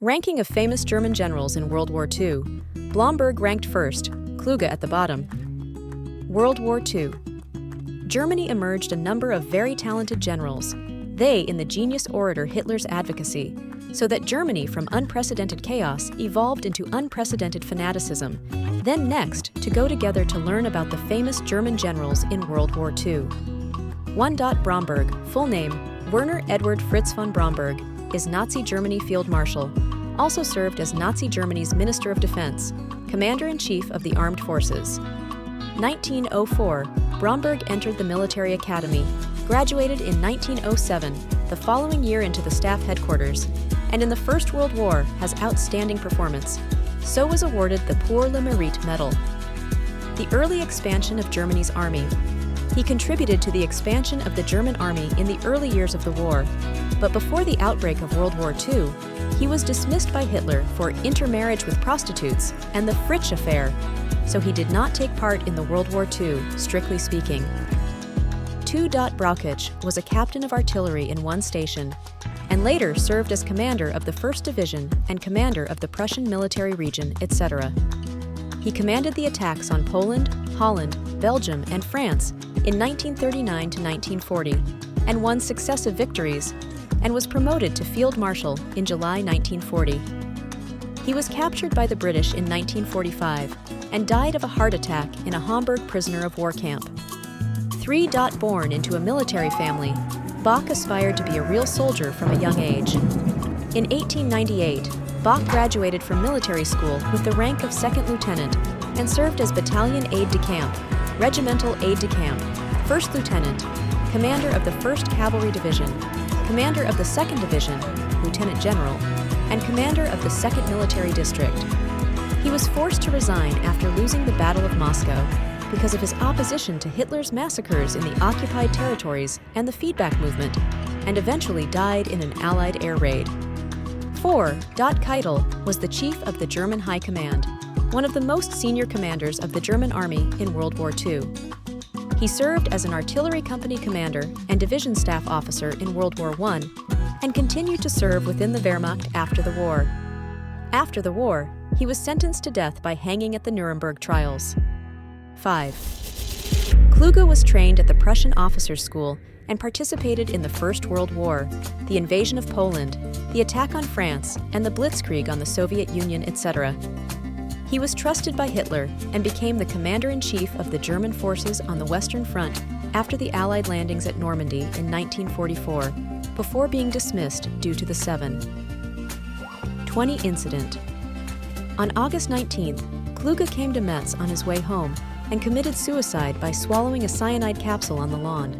Ranking of famous German generals in World War II. Blomberg ranked first, Kluge at the bottom. World War II. Germany emerged a number of very talented generals, they in the genius orator Hitler's advocacy, so that Germany from unprecedented chaos evolved into unprecedented fanaticism, then next to go together to learn about the famous German generals in World War II. 1. Bromberg, full name, Werner Edward Fritz von Bromberg, is Nazi Germany Field Marshal, also served as Nazi Germany's Minister of Defense, Commander-in-Chief of the Armed Forces. 1904, Bromberg entered the military academy, graduated in 1907, the following year into the staff headquarters, and in the First World War has outstanding performance. So was awarded the Pour le Mérite medal. The early expansion of Germany's army. He contributed to the expansion of the German army in the early years of the war, but before the outbreak of World War II, he was dismissed by Hitler for intermarriage with prostitutes and the Fritsch Affair, so he did not take part in the World War II, strictly speaking. 2. Brauchitsch was a captain of artillery in one station, and later served as commander of the 1st Division and commander of the Prussian military region, etc. He commanded the attacks on Poland, Holland, Belgium, and France in 1939 to 1940, and won successive victories, and was promoted to Field Marshal in July 1940. He was captured by the British in 1945 and died of a heart attack in a Hamburg prisoner of war camp. 3. Born into a military family, Bach aspired to be a real soldier from a young age. In 1898, Bach graduated from military school with the rank of 2nd lieutenant and served as battalion aide-de-camp, regimental aide-de-camp, 1st lieutenant, commander of the 1st Cavalry Division, commander of the 2nd Division, lieutenant general, and commander of the 2nd Military District. He was forced to resign after losing the Battle of Moscow because of his opposition to Hitler's massacres in the occupied territories and the feedback movement, and eventually died in an Allied air raid. 4. Keitel was the chief of the German High Command, one of the most senior commanders of the German Army in World War II. He served as an artillery company commander and division staff officer in World War I, and continued to serve within the Wehrmacht after the war. After the war, he was sentenced to death by hanging at the Nuremberg trials. 5. Kluge was trained at the Prussian Officers' School and participated in the First World War, the invasion of Poland, the attack on France, and the blitzkrieg on the Soviet Union, etc. He was trusted by Hitler and became the commander-in-chief of the German forces on the Western Front after the Allied landings at Normandy in 1944, before being dismissed due to the 20 incident. On August 19th, Kluge came to Metz on his way home and committed suicide by swallowing a cyanide capsule on the lawn.